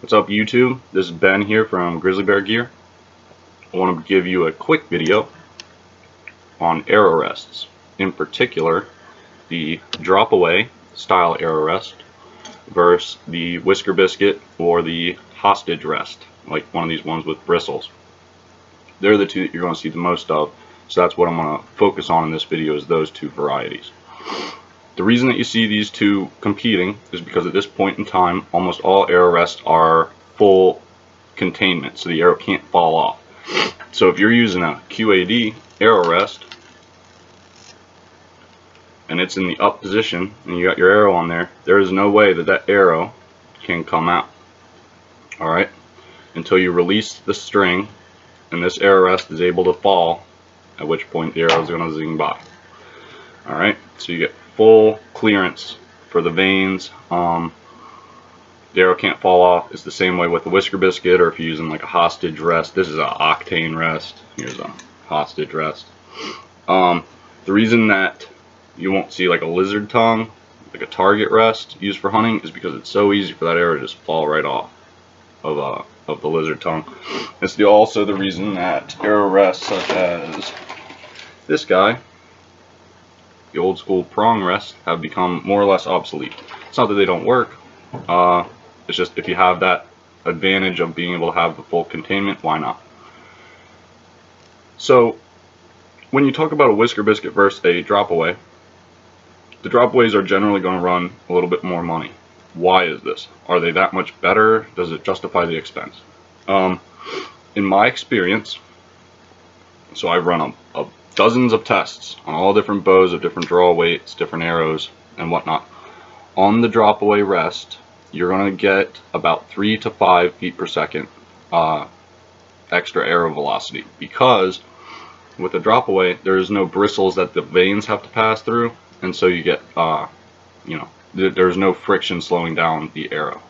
What's up YouTube? This is Ben here from Grizzly Bear Gear. I want to give you a quick video on arrow rests. In particular, the drop away style arrow rest versus the Whisker Biscuit or the hostage rest, like one of these ones with bristles. They're the two that you're going to see the most of, so that's what I'm going to focus on in this video, is those two varieties. The reason that you see these two competing is because at this point in time, almost all arrow rests are full containment, so the arrow can't fall off. So if you're using a QAD arrow rest, and it's in the up position, and you got your arrow on there, there is no way that that arrow can come out. Alright? Until you release the string, and this arrow rest is able to fall, at which point the arrow is going to zing by. Alright? So you get full clearance for the veins. The arrow can't fall off. It's the same way with the Whisker Biscuit, or if you're using like a hostage rest. This is an octane rest. Here's a hostage rest. The reason that you won't see like a lizard tongue, like a target rest used for hunting, is because it's so easy for that arrow to just fall right off of the lizard tongue. It's also the reason that arrow rests such as this guy, the old school prong rests, have become more or less obsolete. It's not that they don't work, it's just if you have that advantage of being able to have the full containment, why not? So when you talk about a Whisker Biscuit versus a drop away, the drop aways are generally going to run a little bit more money. Why is this? Are they that much better? Does it justify the expense? In my experience, so I've run dozens of tests on all different bows of different draw weights, different arrows, and whatnot. On the drop away rest, you're going to get about 3 to 5 feet per second extra arrow velocity, because with a drop away there is no bristles that the vanes have to pass through, and so you get there's no friction slowing down the arrow.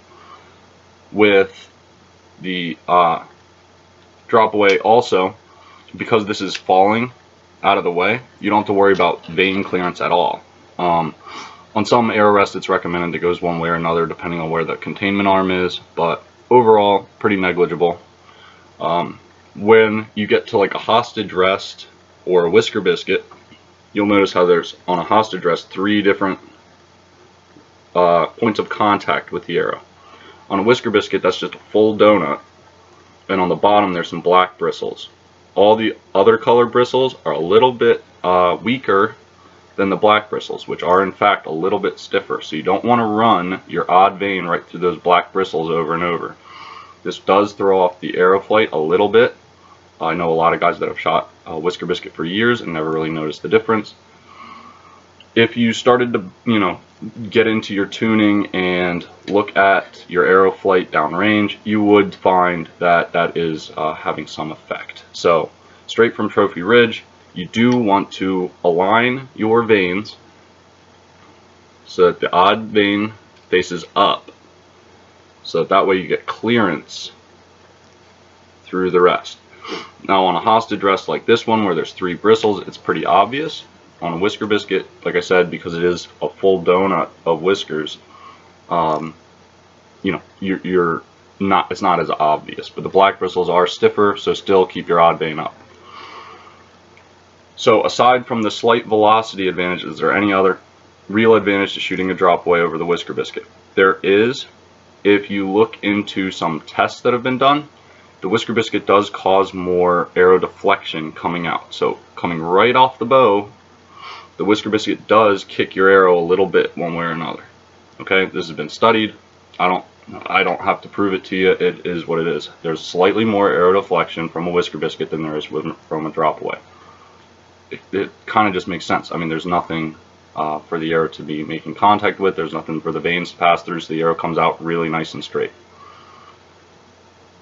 With the drop away also, because this is falling out of the way, you don't have to worry about vane clearance at all. On some arrow rests it's recommended it goes one way or another depending on where the containment arm is, but overall pretty negligible. When you get to like a hostage rest or a Whisker Biscuit, you'll notice how there's, on a hostage rest, 3 different points of contact with the arrow. On a Whisker Biscuit, that's just a full donut, and on the bottom there's some black bristles. All the other color bristles are a little bit weaker than the black bristles, which are in fact a little bit stiffer, so you don't want to run your odd vane right through those black bristles over and over. This does throw off the arrow flight a little bit. I know a lot of guys that have shot Whisker Biscuit for years and never really noticed the difference. If you started to, get into your tuning and look at your arrow flight downrange, you would find that that is having some effect. So, straight from Trophy Ridge, you do want to align your vanes so that the odd vane faces up, so that way you get clearance through the rest. Now on a hostage rest like this one, where there's 3 bristles, it's pretty obvious. On a Whisker Biscuit, like I said, because it is a full donut of whiskers, you're not, it's not as obvious, but the black bristles are stiffer, so still keep your odd vane up. So aside from the slight velocity advantage, is there any other real advantage to shooting a drop away over the Whisker Biscuit? There is. If you look into some tests that have been done, the Whisker Biscuit does cause more arrow deflection coming out. So coming right off the bow, the Whisker Biscuit does kick your arrow a little bit one way or another. Okay, this has been studied. I don't have to prove it to you. It is what it is. There's slightly more arrow deflection from a Whisker Biscuit than there is from a drop away. It kind of just makes sense. I mean, there's nothing for the arrow to be making contact with. There's nothing for the vanes to pass through, so the arrow comes out really nice and straight.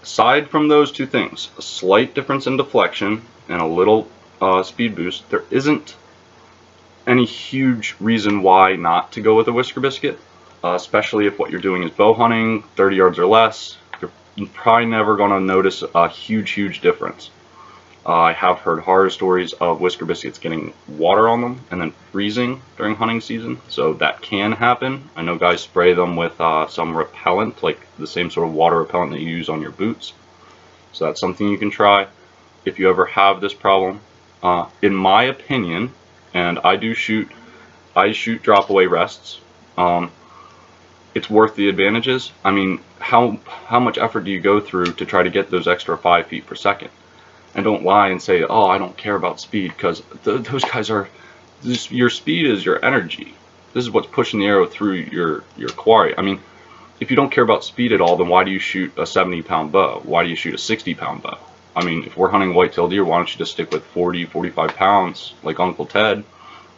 Aside from those two things, a slight difference in deflection and a little speed boost, there isn't any huge reason why not to go with a Whisker Biscuit, especially if what you're doing is bow hunting, 30 yards or less. You're probably never going to notice a huge difference. I have heard horror stories of Whisker Biscuits getting water on them and then freezing during hunting season, so that can happen. I know guys spray them with some repellent, like the same sort of water repellent that you use on your boots. So that's something you can try if you ever have this problem. In my opinion, and I shoot drop away rests. It's worth the advantages. I mean, how much effort do you go through to try to get those extra 5 feet per second? And don't lie and say, oh, I don't care about speed, because those guys are, your speed is your energy. This is what's pushing the arrow through your quarry. I mean, if you don't care about speed at all, then why do you shoot a 70-pound bow? Why do you shoot a 60-pound bow? I mean, if we're hunting white-tailed deer, why don't you just stick with 40, 45 pounds like Uncle Ted,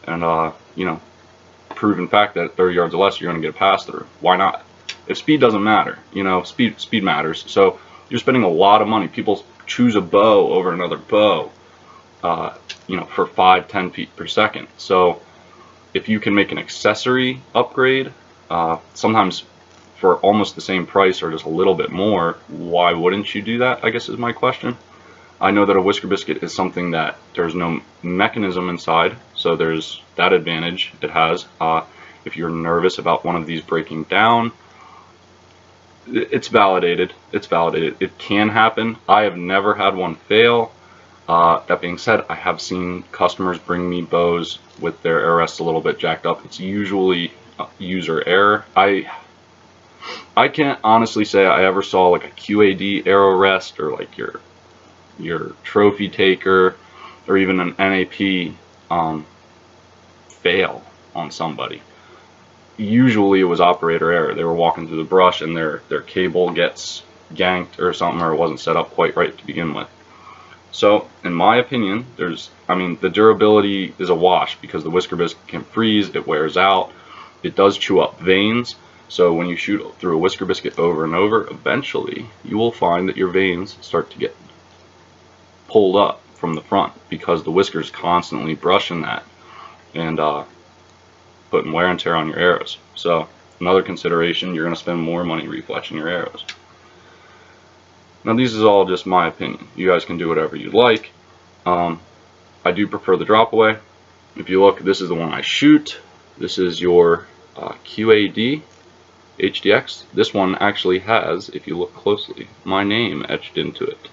and you know, proven fact that at 30 yards or less you're going to get a pass through. Why not? If speed doesn't matter, you know, speed matters. So you're spending a lot of money. People choose a bow over another bow, you know, for 5-10 feet per second. So if you can make an accessory upgrade, sometimes for almost the same price or just a little bit more, why wouldn't you do that, I guess is my question. I know that a Whisker Biscuit is something that there's no mechanism inside, so there's that advantage it has. If you're nervous about one of these breaking down, it's validated. It's validated. It can happen. I have never had one fail. That being said, I have seen customers bring me bows with their arrow rests a little bit jacked up. It's usually user error. I can't honestly say I ever saw like a QAD arrow rest or like your trophy taker or even an NAP fail on somebody. Usually it was operator error. They were walking through the brush and their cable gets ganked or something, or it wasn't set up quite right to begin with. So in my opinion, the durability is a wash because the Whisker Biscuit can freeze, it wears out, it does chew up veins. So when you shoot through a Whisker Biscuit over and over, eventually you will find that your veins start to get pulled up from the front because the whisker's constantly brushing that and putting wear and tear on your arrows. So another consideration, you're going to spend more money refletching your arrows. Now this is all just my opinion. You guys can do whatever you like. I do prefer the drop away. If you look, this is the one I shoot. This is your QAD HDX. This one actually has, if you look closely, my name etched into it.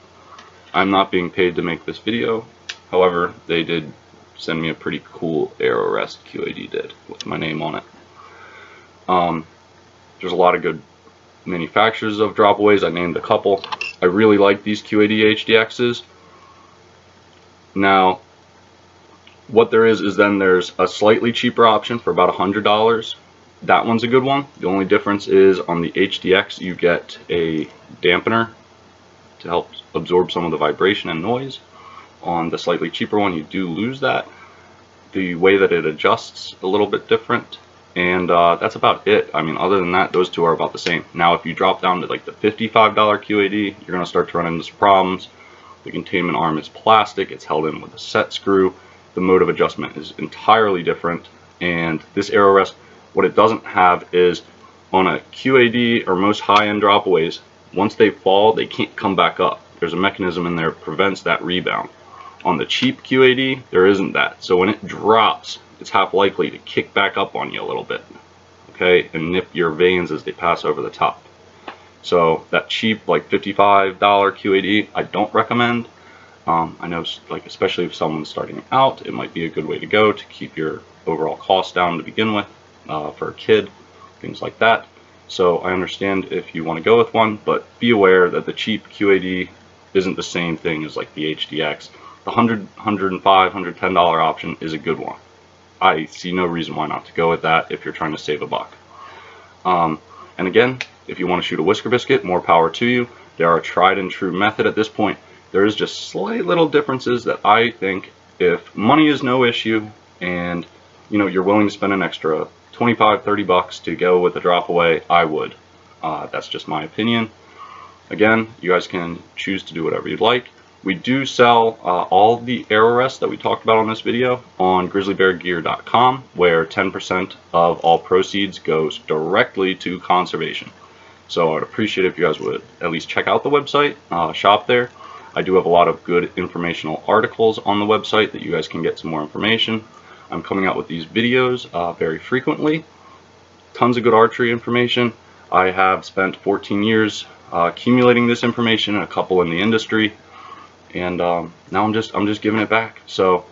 I'm not being paid to make this video. However, they did send me a pretty cool arrow rest, QAD did, with my name on it. There's a lot of good manufacturers of dropaways. I named a couple. I really like these QAD HDXs. Now, what there is then there's a slightly cheaper option for about $100. That one's a good one. The only difference is on the HDX you get a dampener to help absorb some of the vibration and noise. On the slightly cheaper one you do lose that. The way that it adjusts a little bit different, and that's about it. I mean, other than that, those two are about the same. Now if you drop down to like the $55 QAD, you're going to start to run into some problems. The containment arm is plastic, it's held in with a set screw. The mode of adjustment is entirely different, and this arrow rest, what it doesn't have is on a QAD or most high-end dropaways, once they fall, they can't come back up. There's a mechanism in there that prevents that rebound. On the cheap QAD, there isn't that. So when it drops, it's half likely to kick back up on you a little bit, okay, and nip your veins as they pass over the top. So that cheap, like $55 QAD, I don't recommend. I know, like, especially if someone's starting out, it might be a good way to go to keep your overall cost down to begin with, for a kid, things like that. So I understand if you want to go with one, but be aware that the cheap QAD isn't the same thing as like the HDX. The $100, $105, $110 option is a good one. I see no reason why not to go with that if you're trying to save a buck. And again, if you want to shoot a Whisker Biscuit, more power to you. They are a tried and true method at this point. There is just slight little differences that I think, if money is no issue and you know you're willing to spend an extra 25, 30 bucks to go with a drop away, I would. That's just my opinion. Again, you guys can choose to do whatever you'd like. We do sell all the arrow rests that we talked about on this video on grizzlybeargear.com, where 10% of all proceeds goes directly to conservation. So I'd appreciate if you guys would at least check out the website, shop there. I do have a lot of good informational articles on the website that you guys can get some more information. I'm coming out with these videos very frequently. Tons of good archery information. I have spent 14 years accumulating this information, and a couple in the industry, and now I'm just giving it back. So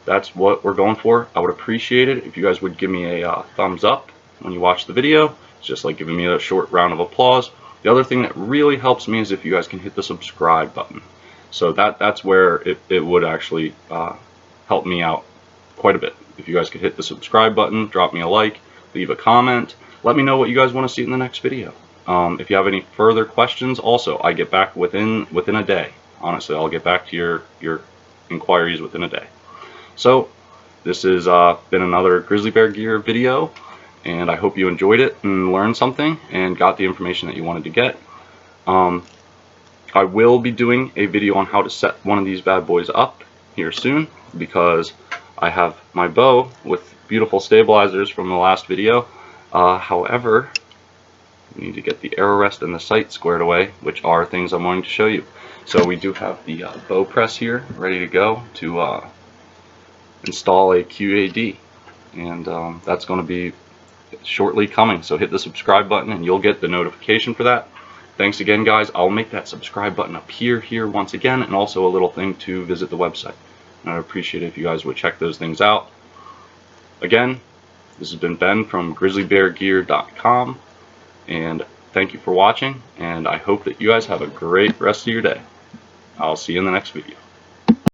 that's what we're going for. I would appreciate it if you guys would give me a thumbs up when you watch the video. It's just like giving me a short round of applause. The other thing that really helps me is if you guys can hit the subscribe button. So that's where it would actually help me out quite a bit. If you guys could hit the subscribe button, drop me a like, leave a comment, let me know what you guys want to see in the next video. If you have any further questions, also I get back within a day. Honestly, I'll get back to your inquiries within a day. So this has been another grizzly bear gear video, and I hope you enjoyed it and learned something and got the information that you wanted to get. I will be doing a video on how to set one of these bad boys up here soon, because I have my bow with beautiful stabilizers from the last video. However, we need to get the arrow rest and the sight squared away, which are things I'm going to show you. So we do have the bow press here ready to go to install a QAD, and that's going to be shortly coming. So hit the subscribe button and you'll get the notification for that. Thanks again, guys. I'll make that subscribe button up here once again, and also a little thing to visit the website. And I'd appreciate it if you guys would check those things out. Again, this has been Ben from grizzlybeargear.com, and thank you for watching, and I hope that you guys have a great rest of your day. I'll see you in the next video.